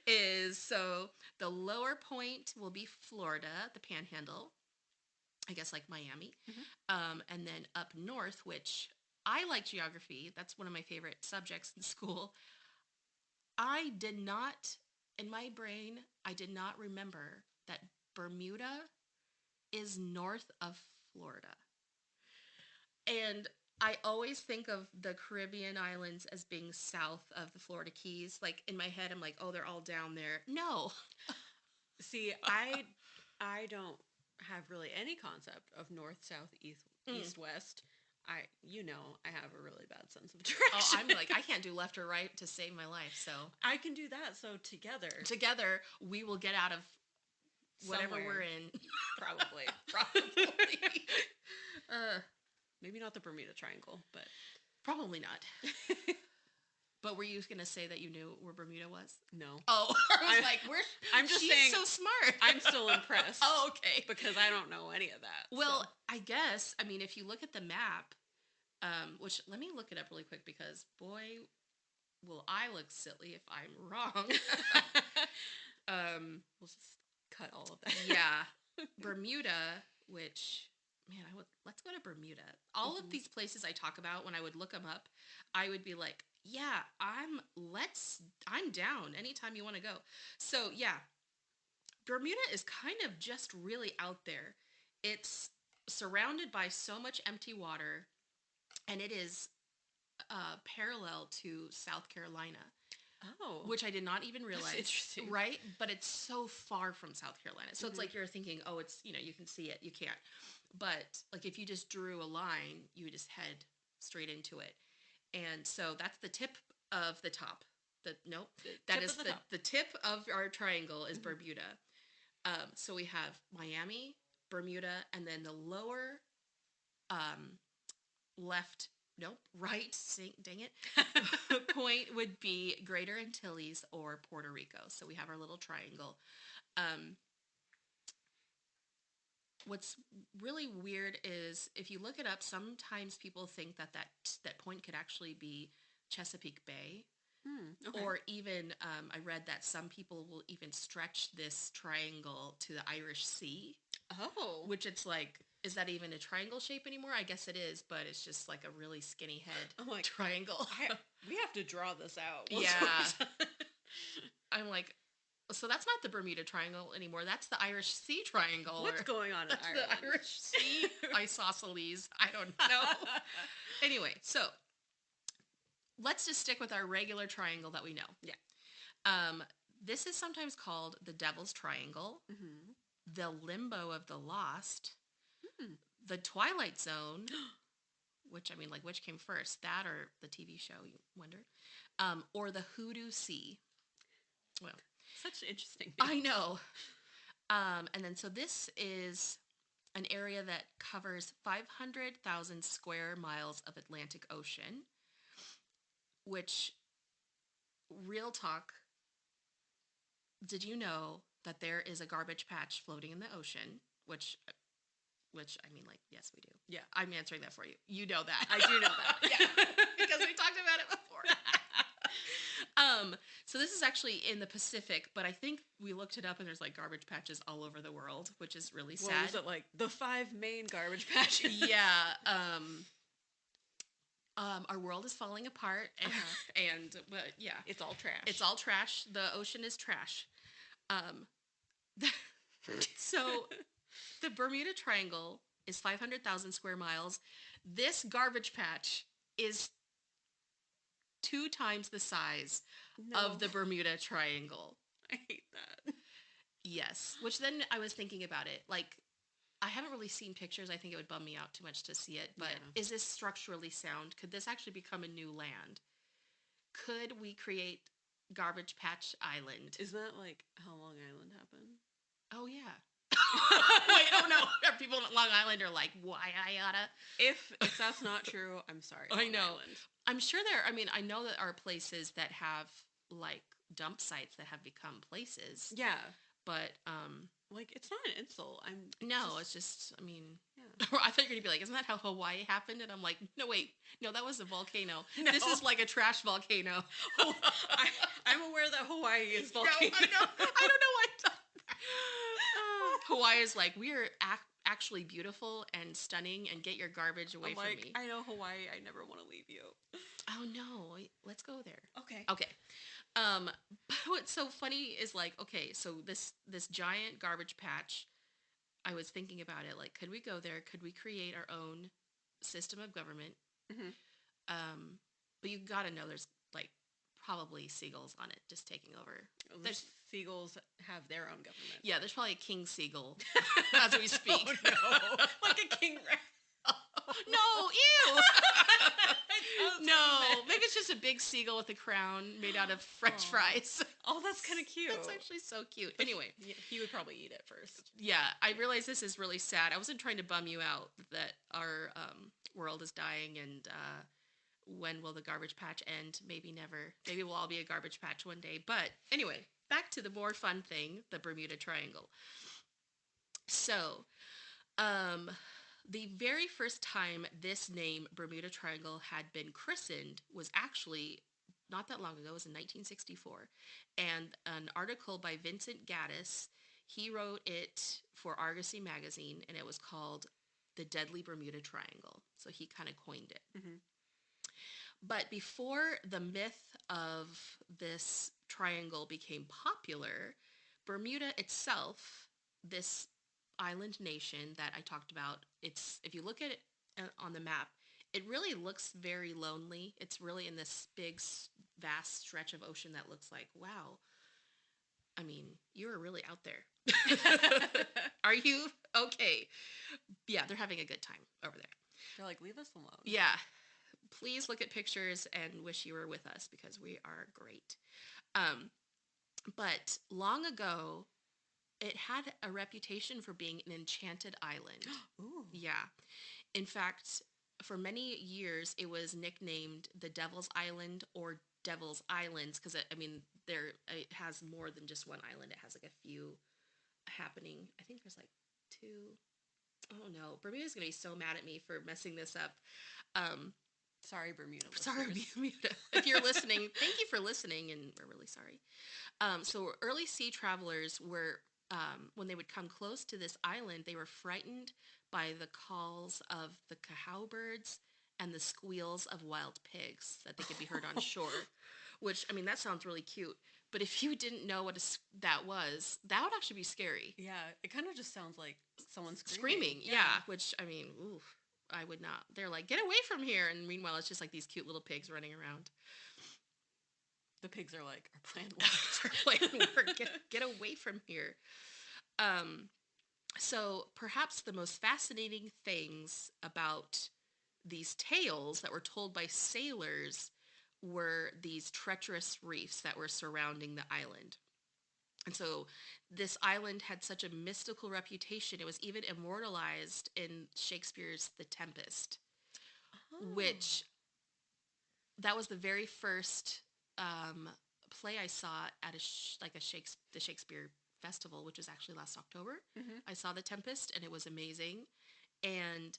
is, so the lower point will be Florida, the Panhandle, I guess like Miami, and then up north, which I like geography. That's one of my favorite subjects in school. I did not, in my brain, I did not remember that Bermuda is north of Florida. And I always think of the Caribbean islands as being south of the Florida Keys. Like in my head, I'm like, oh, they're all down there. No. See, I don't have really any concept of north, south, east, west. I have a really bad sense of direction. Oh, I'm like, I can't do left or right to save my life. So I can do that. So together we will get out of whatever somewhere. We're in. Probably. Maybe not the Bermuda Triangle, but probably not. But were you going to say that you knew where Bermuda was? No. Oh, I'm just saying. She's so smart. I'm still impressed. Oh, okay. Because I don't know any of that. Well, so. I guess, I mean, if you look at the map, which let me look it up really quick because, boy, will I look silly if I'm wrong. We'll just cut all of that. Yeah. Bermuda, which... Man, let's go to Bermuda. All of these places I talk about, when I would look them up, I would be like, yeah, I'm down anytime you want to go. So yeah, Bermuda is kind of just really out there. It's surrounded by so much empty water, and it is parallel to South Carolina. Oh. Which I did not even realize. That's interesting. Right? But it's so far from South Carolina. So it's like you're thinking, oh, it's, you can see it. You can't. But like if you just drew a line, you would just head straight into it. And so that's the tip of the top. That is the tip of our triangle is Bermuda. So we have Miami, Bermuda, and then the lower right, dang it, point would be Greater Antilles or Puerto Rico. So we have our little triangle. What's really weird is if you look it up, sometimes people think that point could actually be Chesapeake Bay. Okay. Or even, I read that some people will even stretch this triangle to the Irish Sea. Oh. Which it's like, is that even a triangle shape anymore? I guess it is, but it's just like a really skinny head triangle. We have to draw this out. Yeah. I'm like, so that's not the Bermuda Triangle anymore. That's the Irish Sea Triangle. What's going on in Ireland? The Irish Sea isosceles. I don't know. Anyway, so let's just stick with our regular triangle that we know. Yeah. This is sometimes called the Devil's Triangle, the Limbo of the Lost, the Twilight Zone, which came first, that or the TV show, you wonder, or the Hoodoo Sea. Well, such interesting names. I know. And then so this is an area that covers 500,000 square miles of Atlantic Ocean, which, real talk, did you know that there is a garbage patch floating in the ocean? Which I mean, like, yes, we do. Yeah. I'm answering that for you. You know that. I do know that. Yeah. Because we talked about it before. So this is actually in the Pacific, but I think we looked it up and there's like garbage patches all over the world, which is really sad. What was it like? The 5 main garbage patches? Yeah. Our world is falling apart, but yeah, it's all trash. It's all trash. The ocean is trash. So the Bermuda Triangle is 500,000 square miles. This garbage patch is 2 times the size of the Bermuda Triangle. I hate that. Yes. Which then I was thinking about it. Like, I haven't really seen pictures. I think it would bum me out too much to see it. But is this structurally sound? Could this actually become a new land? Could we create Garbage Patch Island? Is that like how Long Island happened? Oh, yeah. Wait, oh no. People on Long Island are like, why I oughta? If that's not true, I'm sorry. I know. Island. I'm sure I know that are places that have like dump sites that have become places. Yeah. But, like, it's not an insult. It's just, yeah. I thought you were going to be like, isn't that how Hawaii happened? And I'm like, no, wait. No, that was a volcano. No. This is like a trash volcano. I'm aware that Hawaii is volcano. No, I don't know why I thought that. Hawaii is like, we are actually beautiful and stunning, and get your garbage away from me. I know Hawaii. I never want to leave you. Oh, no. Let's go there. Okay. But what's so funny is like, okay, so this giant garbage patch, I was thinking about it, like, could we go there? Could we create our own system of government? Mm-hmm. But you gotta know there's like probably seagulls on it just taking over. There's seagulls have their own government. Yeah, there's probably a king seagull as we speak. Oh, no. Like a king rat. No, ew! No, maybe it's just a big seagull with a crown made out of French fries. Oh, that's kind of cute. That's actually so cute. Anyway. He would probably eat it first. Yeah, I realize this is really sad. I wasn't trying to bum you out that our world is dying and when will the garbage patch end? Maybe never. Maybe we'll all be a garbage patch one day. But anyway, back to the more fun thing, the Bermuda Triangle. So, the very first time this name, Bermuda Triangle, had been christened was actually not that long ago. It was in 1964. And an article by Vincent Gaddis, he wrote it for Argosy magazine, and it was called The Deadly Bermuda Triangle. So he kind of coined it. Mm-hmm. But before the myth of this triangle became popular, Bermuda itself, this island nation that I talked about, if you look at it on the map, it really looks very lonely. It's really in this big, vast stretch of ocean that looks like, wow, you are really out there. Are you? Okay. Yeah, they're having a good time over there. They're like, leave us alone. Yeah. Please look at pictures and wish you were with us because we are great. But long ago, it had a reputation for being an enchanted island. Ooh. Yeah. In fact, for many years, it was nicknamed the Devil's Island or Devil's Islands because, it has more than just one island. It has like a few happening. I think there's like 2. Oh, no. Bermuda's going to be so mad at me for messing this up. Sorry, Bermuda. Sorry, Bermuda. If you're listening, thank you for listening, and we're really sorry. So early sea travelers were, when they would come close to this island, they were frightened by the calls of the cowbirds and the squeals of wild pigs that they could be heard on shore, which, that sounds really cute. But if you didn't know what that was, that would actually be scary. Yeah, it kind of just sounds like someone screaming. Yeah, which, oof. I would not. They're like, get away from here. And meanwhile, it's just like these cute little pigs running around. The pigs are like, our plan worked. Get away from here. So perhaps the most fascinating things about these tales that were told by sailors were these treacherous reefs that were surrounding the island. And so this island had such a mystical reputation. It was even immortalized in Shakespeare's The Tempest, which that was the very first play I saw at the Shakespeare Festival, which was actually last October. Mm-hmm. I saw The Tempest, and it was amazing. And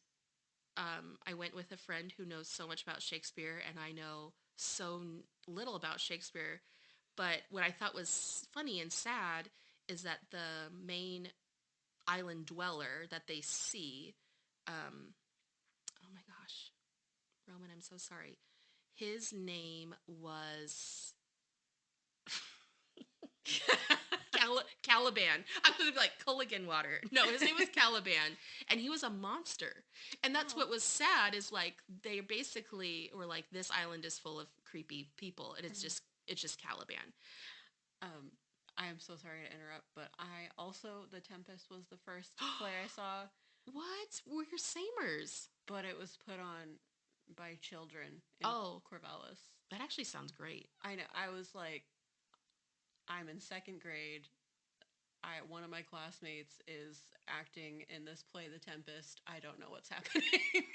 I went with a friend who knows so much about Shakespeare, and I know so little about Shakespeare. But what I thought was funny and sad is that the main island dweller that they see, oh my gosh, Roman, I'm so sorry. His name was Caliban. I was like Culligan Water. No, his name was Caliban, and he was a monster. And that's what was sad is like they basically were like, this island is full of creepy people, and it's just Caliban. I am so sorry to interrupt, but I also The Tempest was the first play I saw. What? We're samers. But it was put on by children in Corvallis. That actually sounds great. I know. I was like, I'm in second grade. One of my classmates is acting in this play, The Tempest. I don't know what's happening.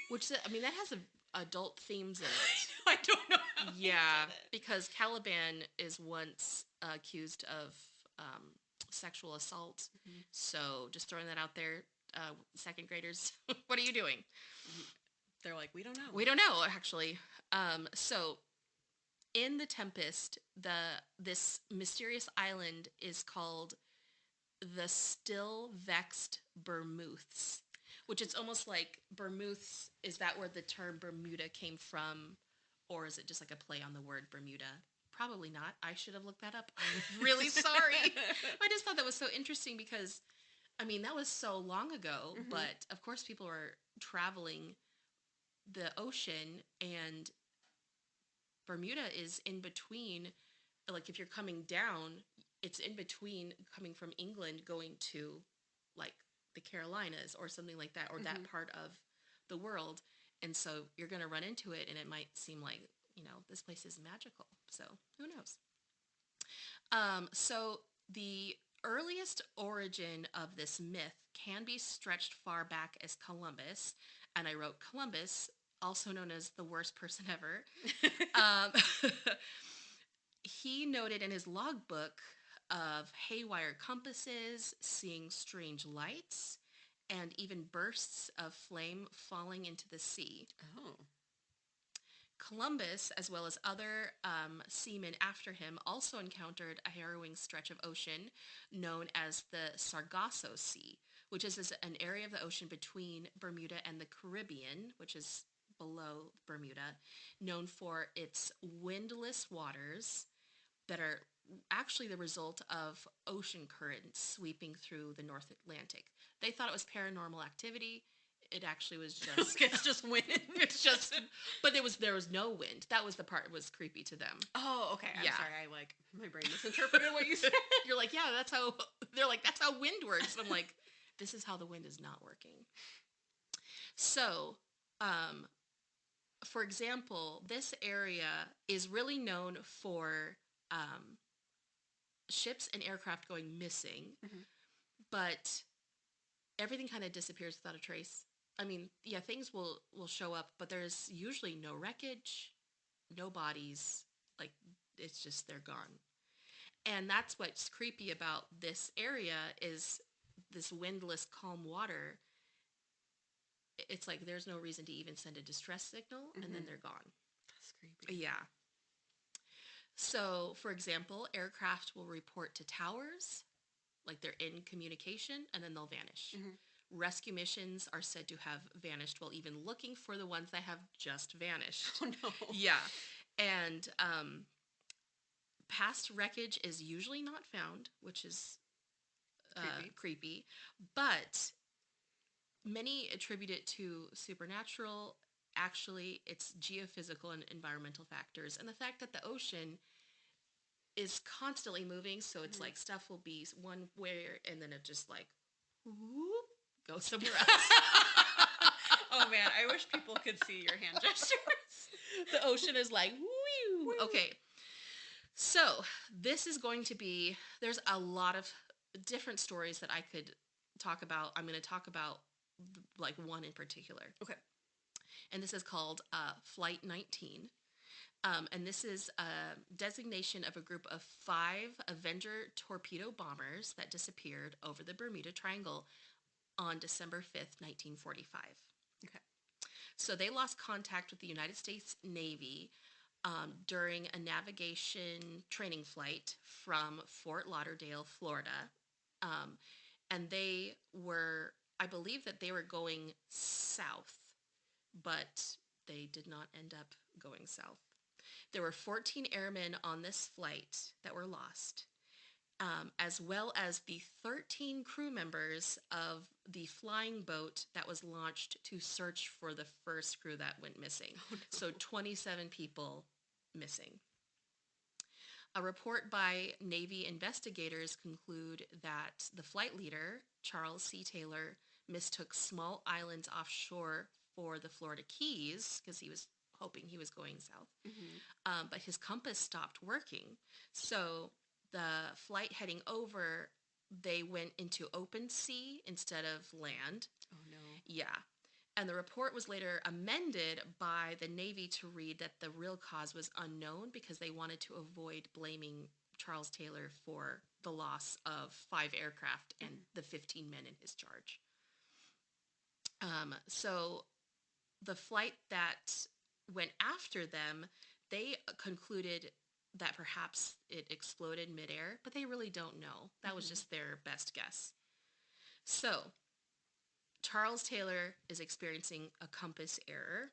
That has adult themes in it. I don't know how. Yeah, because Caliban is once accused of sexual assault. Mm-hmm. So just throwing that out there, second graders, what are you doing? They're like, we don't know. We don't know, actually. So in The Tempest, this mysterious island is called the Still Vexed Bermuths, which it's almost like Bermuths, is that where the term Bermuda came from? Or is it just like a play on the word Bermuda? Probably not. I should have looked that up. I'm really sorry. I just thought that was so interesting because, that was so long ago, mm-hmm. but of course people were traveling the ocean, and Bermuda is in between, like if you're coming down, it's in between coming from England going to like the Carolinas or something like that, or mm-hmm. that part of the world. And so you're going to run into it and it might seem like, this place is magical. So who knows? So the earliest origin of this myth can be stretched far back as Columbus. And I wrote Columbus, also known as the worst person ever. He noted in his logbook of haywire compasses, seeing strange lights, and even bursts of flame falling into the sea. Oh. Columbus, as well as other seamen after him, also encountered a harrowing stretch of ocean known as the Sargasso Sea, which is an area of the ocean between Bermuda and the Caribbean, which is below Bermuda, known for its windless waters that are actually the result of ocean currents sweeping through the North Atlantic. They thought it was paranormal activity. It actually was just it's just wind. It's just, but there was no wind. That was the part that was creepy to them. Oh, okay. I'm sorry. My brain misinterpreted what you said. You're like, yeah, that's how. They're like, that's how wind works. And I'm like, this is how the wind is not working. So, for example, this area is really known for ships and aircraft going missing, mm-hmm. but everything kind of disappears without a trace. Things will show up, but there's usually no wreckage, no bodies. Like, it's just, they're gone. And that's what's creepy about this area is this windless, calm water. It's like there's no reason to even send a distress signal, mm-hmm. and then they're gone. That's creepy. Yeah. So, for example, aircraft will report to towers, like they're in communication, and then they'll vanish. Mm-hmm. Rescue missions are said to have vanished while even looking for the ones that have just vanished. Oh, no. Yeah. And past wreckage is usually not found, which is creepy. But many attribute it to supernatural. Actually, it's geophysical and environmental factors. And the fact that the ocean is constantly moving, so it's mm-hmm. like stuff will be one way and then it just like, whoop, go somewhere else. Oh man, I wish people could see your hand gestures. The ocean is like, woo. Okay. So this is going to be, there's a lot of different stories that I could talk about. I'm going to talk about like one in particular. Okay. And this is called Flight 19. And this is a designation of a group of 5 Avenger torpedo bombers that disappeared over the Bermuda Triangle on December 5th, 1945. Okay. So they lost contact with the United States Navy during a navigation training flight from Fort Lauderdale, Florida. Um, and they were, I believe that they were going south, but they did not end up going south. There were 14 airmen on this flight that were lost, as well as the 13 crew members of the flying boat that was launched to search for the first crew that went missing. Oh, no. So 27 people missing. A report by Navy investigators conclude that the flight leader, Charles C. Taylor, mistook small islands offshore for the Florida Keys because he was hoping he was going south. Mm-hmm. But his compass stopped working. So the flight heading over, they went into open sea instead of land. Oh, no. Yeah. And the report was later amended by the Navy to read that the real cause was unknown because they wanted to avoid blaming Charles Taylor for the loss of 5 aircraft and the 15 men in his charge. So the flight that went after them, they concluded that perhaps it exploded midair, but they really don't know. That was just their best guess. So Charles Taylor is experiencing a compass error.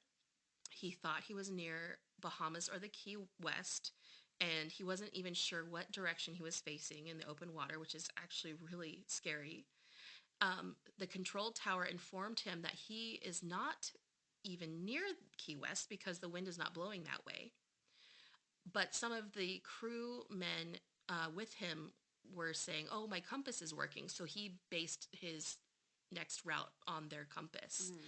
He thought he was near Bahamas or the Key West, and he wasn't even sure what direction he was facing in the open water, which is actually really scary. The control tower informed him that he is not even near Key West because the wind is not blowing that way. But some of the crewmen with him were saying, "Oh, my compass is working." So he based his next route on their compass. Okay.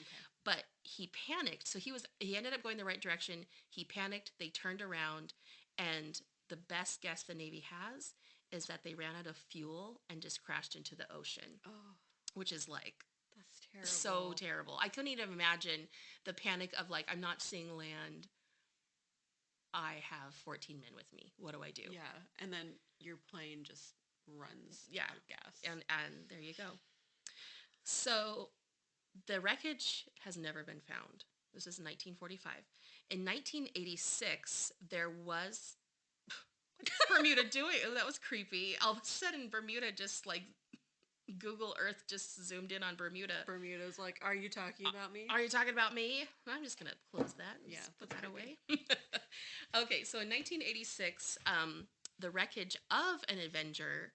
But he panicked. So he ended up going the right direction. He panicked. They turned around, and the best guess the Navy has is that they ran out of fuel and just crashed into the ocean. Oh. Which is like, that's terrible. So terrible. I couldn't even imagine the panic of like, I'm not seeing land. I have 14 men with me. What do I do? Yeah. And then your plane just runs out of gas. And there you go. So the wreckage has never been found. This is 1945. In 1986, there was... What's Bermuda doing? Oh, that was creepy. All of a sudden, Bermuda just like... Google Earth just zoomed in on Bermuda. Bermuda's like, are you talking about me? Are you talking about me? I'm just going to close that and put that away. Okay, so in 1986, the wreckage of an Avenger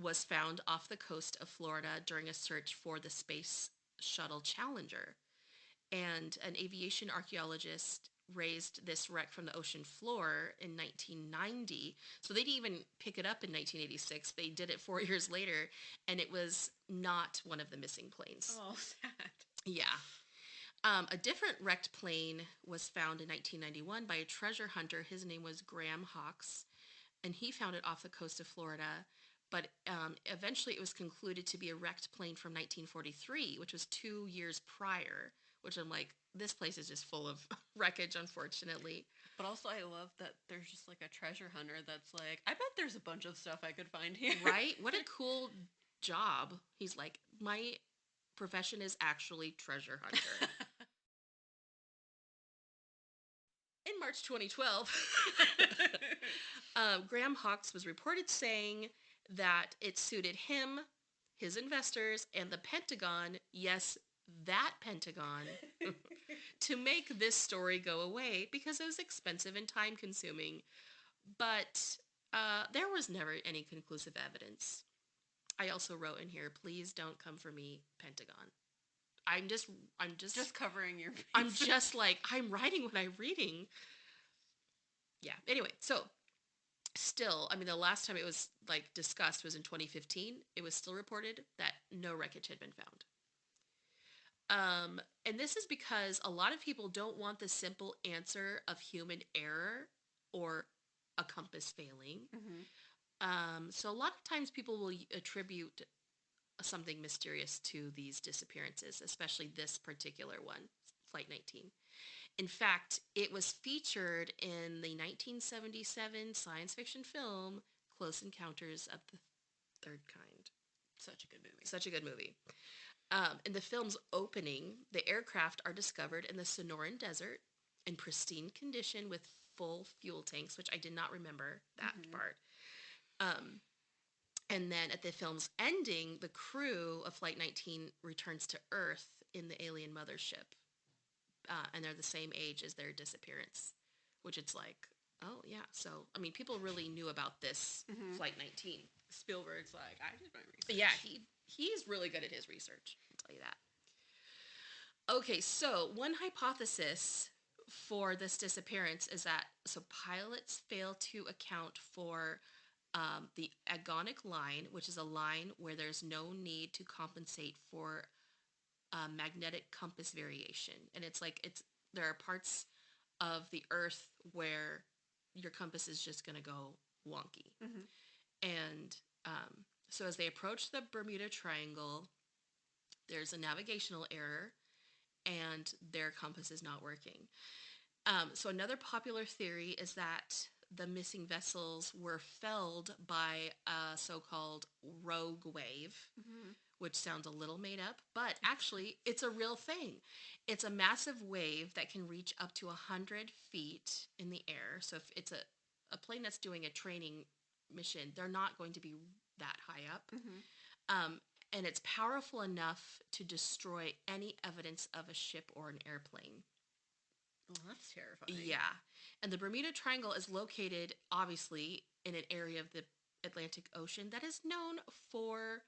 was found off the coast of Florida during a search for the Space Shuttle Challenger. And an aviation archaeologist raised this wreck from the ocean floor in 1990. So they didn't even pick it up in 1986. They did it 4 years later, and it was not one of the missing planes. Oh, sad. Yeah. A different wrecked plane was found in 1991 by a treasure hunter. His name was Graham Hawkes, and he found it off the coast of Florida. But eventually it was concluded to be a wrecked plane from 1943, which was 2 years prior, which I'm like, this place is just full of wreckage, unfortunately. But also I love that there's just like a treasure hunter that's like, I bet there's a bunch of stuff I could find here. Right? What a cool job. He's like, my profession is actually treasure hunter. In March 2012, Graham Hawkes was reported saying that it suited him, his investors, and the Pentagon, yes, that Pentagon, to make this story go away because it was expensive and time-consuming. But there was never any conclusive evidence. I also wrote in here, please don't come for me, Pentagon. I'm just covering your face. I'm just like, I'm writing what I'm reading. Yeah. Anyway, so still, I mean, the last time it was like discussed was in 2015. It was still reported that no wreckage had been found. And this is because a lot of people don't want the simple answer of human error or a compass failing. Mm-hmm. So a lot of times people will attribute something mysterious to these disappearances, especially this particular one, Flight 19. In fact, it was featured in the 1977 science fiction film Close Encounters of the Third Kind. Such a good movie. Such a good movie. In the film's opening, the aircraft are discovered in the Sonoran Desert in pristine condition with full fuel tanks, which I did not remember that part. And then at the film's ending, the crew of Flight 19 returns to Earth in the alien mothership. And they're the same age as their disappearance, which it's like, oh, yeah. So, I mean, people really knew about this Flight 19. Spielberg's like, I did my research. Yeah, he's really good at his research. I'll tell you that. Okay, so one hypothesis for this disappearance is that pilots fail to account for the agonic line, which is a line where there's no need to compensate for magnetic compass variation. And there are parts of the Earth where your compass is just going to go wonky. And so as they approach the Bermuda Triangle, there's a navigational error and their compass is not working. So another popular theory is that the missing vessels were felled by a so-called rogue wave, which sounds a little made up, but actually it's a real thing. It's a massive wave that can reach up to 100 feet in the air. So if it's a plane that's doing a training mission, they're not going to be that high up. And it's powerful enough to destroy any evidence of a ship or an airplane. Well, that's terrifying. Yeah. And the Bermuda Triangle is located, obviously, in an area of the Atlantic Ocean that is known for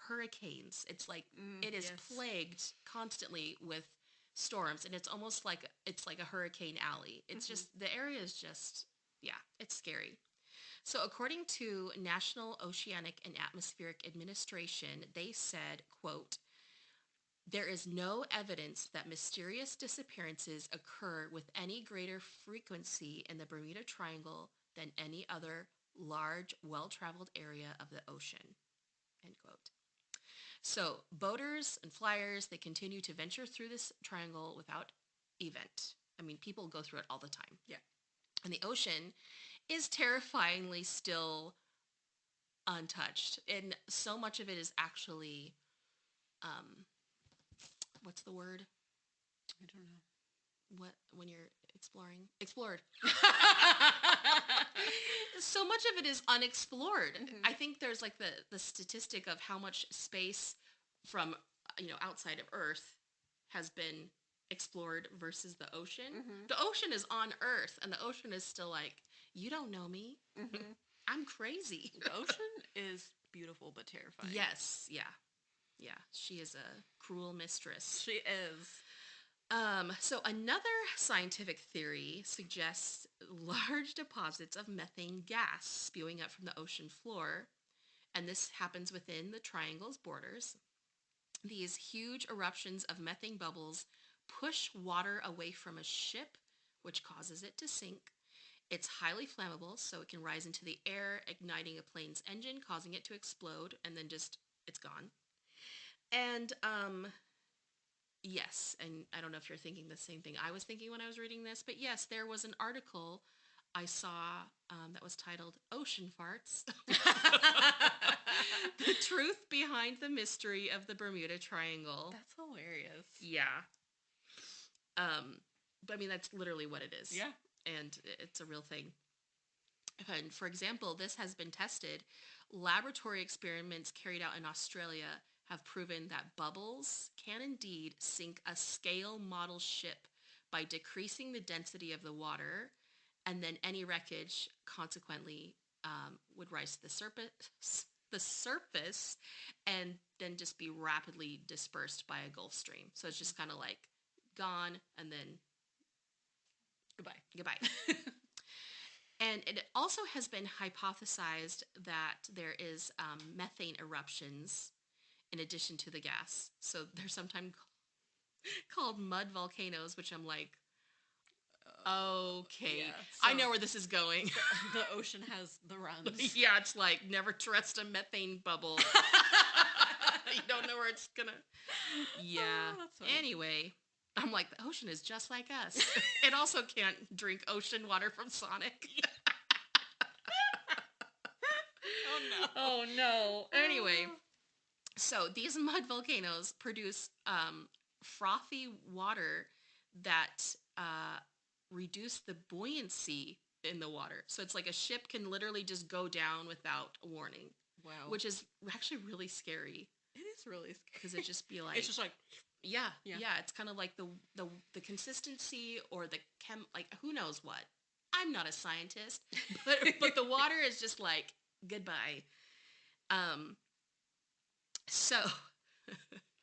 hurricanes. It's like, it is plagued constantly with storms, and it's almost like it's like a hurricane alley. It's just, the area is just, yeah, it's scary. So according to National Oceanic and Atmospheric Administration, they said, quote, "There is no evidence that mysterious disappearances occur with any greater frequency in the Bermuda Triangle than any other large, well-traveled area of the ocean." End quote. So boaters and flyers, they continue to venture through this triangle without event. I mean, people go through it all the time. Yeah. And the ocean is terrifyingly still untouched. And so much of it is actually, what's the word? I don't know. What, when you're exploring? Explored. So much of it is unexplored. I think there's like the statistic of how much space from, outside of Earth has been explored versus the ocean. The ocean is on Earth, and the ocean is still like, you don't know me. I'm crazy. The ocean is beautiful but terrifying. Yes, yeah. Yeah, she is a cruel mistress. She is. So another scientific theory suggests large deposits of methane gas spewing up from the ocean floor, and this happens within the triangle's borders. These huge eruptions of methane bubbles push water away from a ship, which causes it to sink. It's highly flammable, so it can rise into the air, igniting a plane's engine, causing it to explode, and then it's gone. And, yes, and I don't know if you're thinking the same thing I was thinking when I was reading this, but yes, there was an article I saw that was titled "Ocean Farts." The truth behind the mystery of the Bermuda Triangle. That's hilarious. Yeah. But I mean, that's literally what it is. Yeah. And it's a real thing. And for example, this has been tested. Laboratory experiments carried out in Australia have proven that bubbles can indeed sink a scale model ship by decreasing the density of the water, and then any wreckage consequently would rise to the surface and then just be rapidly dispersed by a Gulf Stream. So it's just kind of like gone and then goodbye. And it also has been hypothesized that there is methane eruptions in addition to the gas. So they're sometimes called mud volcanoes, which I'm like, okay. Yeah, so I know where this is going. The ocean has the runs. Yeah, it's like, never trust a methane bubble. You don't know where it's gonna... Yeah. Anyway, I'm like, the ocean is just like us. It also can't drink ocean water from Sonic. Oh, no. Anyway, so these mud volcanoes produce frothy water that reduce the buoyancy in the water. So it's like a ship can literally just go down without a warning. Wow. Which is actually really scary. It is really scary. Because it just be like... It's just like... Yeah. It's kind of like the consistency or the like, who knows what. I'm not a scientist, but the water is just like, goodbye. So,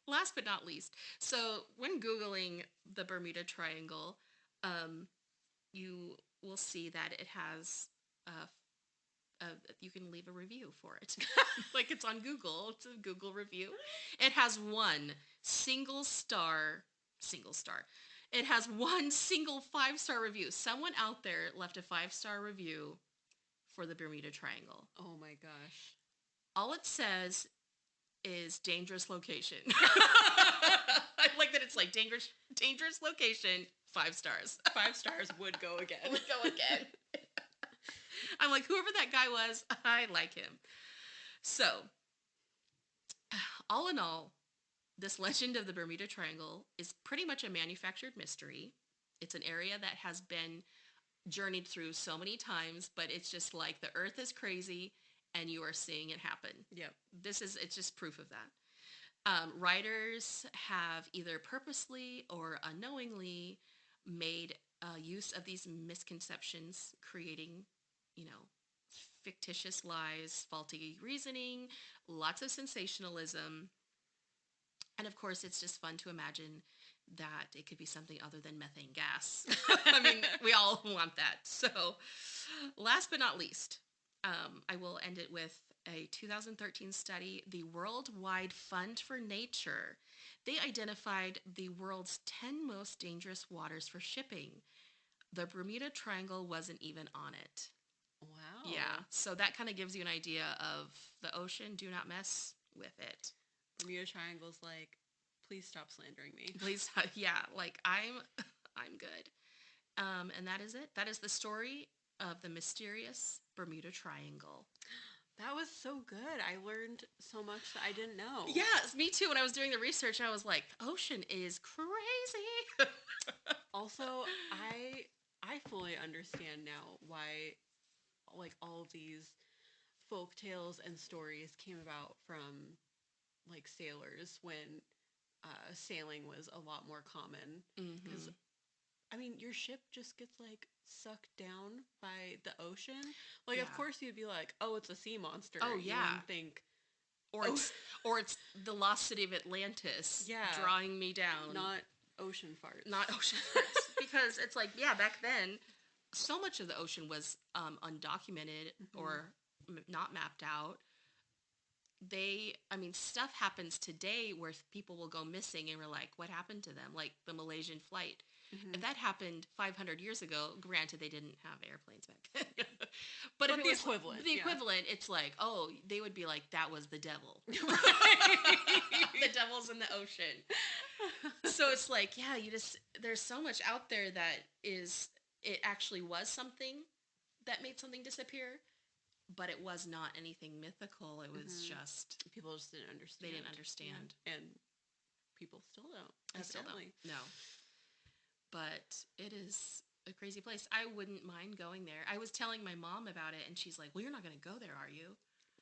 last but not least, so when Googling the Bermuda Triangle, you will see that it has, you can leave a review for it. Like it's on Google. It's a Google review. It has one single star. It has one single 5-star review. Someone out there left a 5-star review for the Bermuda Triangle. Oh my gosh. All it says is dangerous location. I like that it's like dangerous location, 5 stars. 5 stars would go again. Would go again. I'm like, whoever that guy was, I like him. So, all in all, this legend of the Bermuda Triangle is pretty much a manufactured mystery. It's an area that has been journeyed through so many times, but it's just like the earth is crazy and you are seeing it happen. Yep. It's just proof of that. Writers have either purposely or unknowingly made use of these misconceptions, creating, fictitious lies, faulty reasoning, lots of sensationalism. And of course, it's just fun to imagine that it could be something other than methane gas. I mean, we all want that. So last but not least, I will end it with a 2013 study, the Worldwide Fund for Nature. They identified the world's 10 most dangerous waters for shipping. The Bermuda Triangle wasn't even on it. Wow. Yeah. So that kind of gives you an idea of the ocean. Do not mess with it. Bermuda Triangle's like, please stop slandering me. Please. Yeah. Like I'm good. And that is it. That is the story of the mysterious Bermuda Triangle. That was so good. I learned so much that I didn't know. Yes, me too. When I was doing the research, I was like, ocean is crazy. Also, I fully understand now why like all of these folk tales and stories came about from like sailors when sailing was a lot more common. Because I mean, your ship just gets like sucked down by the ocean. Like, of course you'd be like, oh, it's a sea monster. Oh yeah. You wouldn't think, or it's the lost city of Atlantis. Yeah, drawing me down. Not ocean farts. Not ocean farts. Because it's like, yeah, back then, so much of the ocean was undocumented or not mapped out. Stuff happens today where people will go missing and we're like, what happened to them? Like the Malaysian flight. If that happened 500 years ago, granted they didn't have airplanes back then. but if it was equivalent. The equivalent, it's like, oh, they would be like, that was the devil. The devil's in the ocean. So it's like, yeah, there's so much out there that it actually was something that made something disappear, but it was not anything mythical. It was just... People just didn't understand. They didn't understand. Yeah. And people still don't. I still don't. No. But it is a crazy place. I wouldn't mind going there. I was telling my mom about it, and she's like, well, you're not going to go there, are you?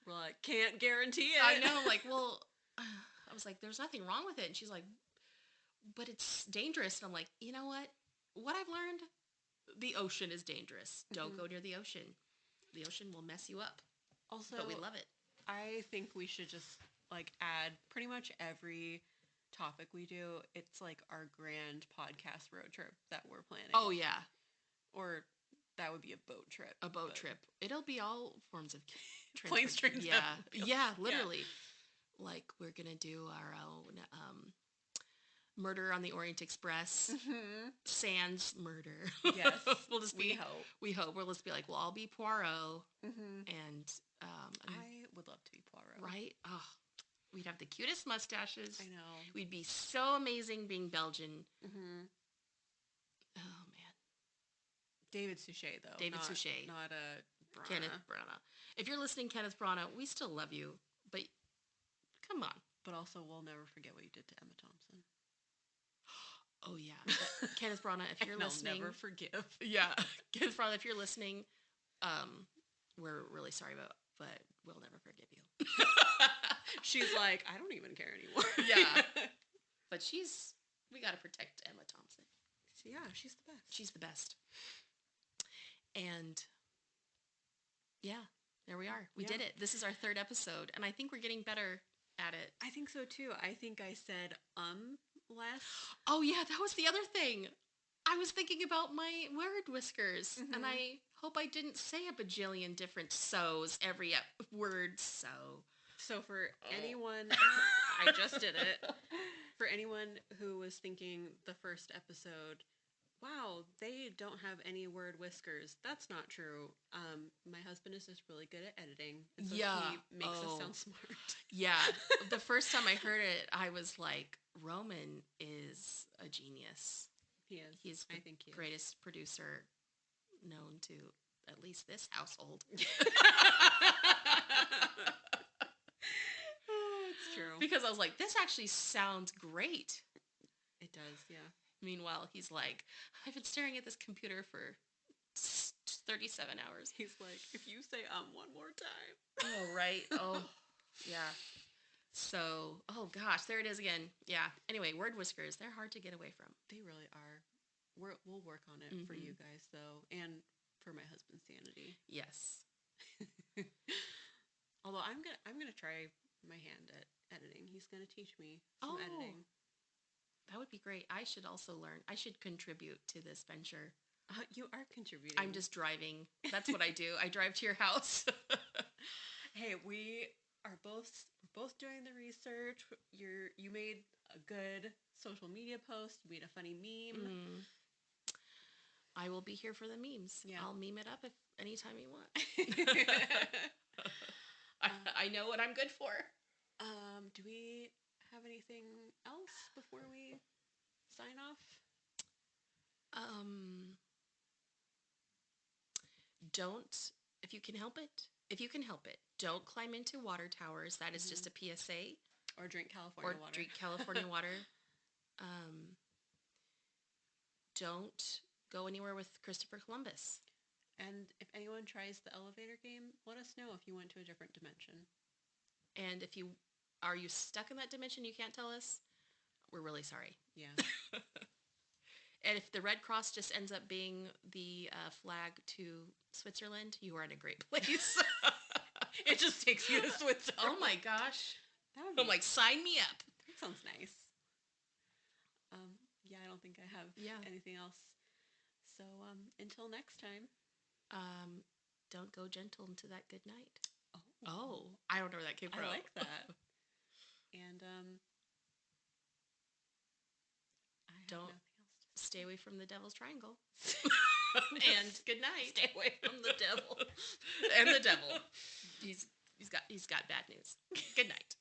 We're like, can't guarantee it. I know. I'm like, well, I was like, there's nothing wrong with it. And she's like, but it's dangerous. And I'm like, you know what? What I've learned, the ocean is dangerous. Don't go near the ocean. The ocean will mess you up. Also, but we love it. I think we should just like add pretty much every topic we do. It's like our grand podcast road trip that we're planning. Oh yeah. Or that would be a boat trip. A boat trip. It'll be all forms of planes, trains. Yeah. Yeah, literally. Yeah. Like we're going to do our own Murder on the Orient Express. Sans murder. Yes. We hope. We hope. We'll just be like, well, I'll be Poirot. And I would love to be Poirot. Right? Oh, we'd have the cutest mustaches. I know. We'd be so amazing being Belgian. Oh, man. David Suchet, though. David Suchet. Not Branagh. Kenneth Branagh. If you're listening, Kenneth Branagh, we still love you. But come on. But also, we'll never forget what you did to Emma Thompson. Oh, yeah. Kenneth Branagh, if you're listening. I'll never forgive. Yeah. Kenneth Branagh, if you're listening, we're really sorry, but we'll never forgive you. She's like, I don't even care anymore. Yeah. But we got to protect Emma Thompson. Yeah, she's the best. She's the best. And yeah, there we are. We did it. This is our 3rd episode, and I think we're getting better at it. I think so too. I think I said less. Oh yeah, that was the other thing. I was thinking about my word whiskers, and I hope I didn't say a bajillion different so's every word. So for anyone, I just did it. For anyone who was thinking the first episode, wow, they don't have any word whiskers. That's not true. My husband is just really good at editing. And so he makes us sound smart. Yeah. The first time I heard it, I was like, Roman is a genius. He is. He's the greatest producer known to at least this household. It's true. Because I was like, this actually sounds great. It does, yeah. Meanwhile, he's like, I've been staring at this computer for 37 hours. He's like, if you say one more time. Oh, right. Oh, yeah. So, oh gosh, there it is again. Yeah. Anyway, word whiskers, they're hard to get away from. They really are. We'll work on it for you guys, though, and for my husband's sanity. Yes. Although I'm gonna try my hand at editing. He's gonna teach me some editing. That would be great. I should also learn. I should contribute to this venture. You are contributing. I'm just driving. That's what I do. I drive to your house. Hey, we're both doing the research. You made a good social media post. You made a funny meme. I will be here for the memes. Yeah. I'll meme it up if anytime you want. I know what I'm good for. Do we have anything else before we sign off? If you can help it, don't climb into water towers. That is just a PSA. Or drink California water. Don't go anywhere with Christopher Columbus. And if anyone tries the elevator game, let us know if you went to a different dimension. And are you stuck in that dimension you can't tell us? We're really sorry. Yeah. And if the Red Cross just ends up being the flag to Switzerland, you are in a great place. It just takes you to Switzerland. Oh my gosh. I'm like, sign me up. That sounds nice. Yeah, I don't think I have anything else. So until next time. Don't go gentle into that good night. Oh, I don't know where that came from. I like that. And don't stay away from the Devil's Triangle. And good night. Stay away from the devil. And the devil. He's got bad news. Good night.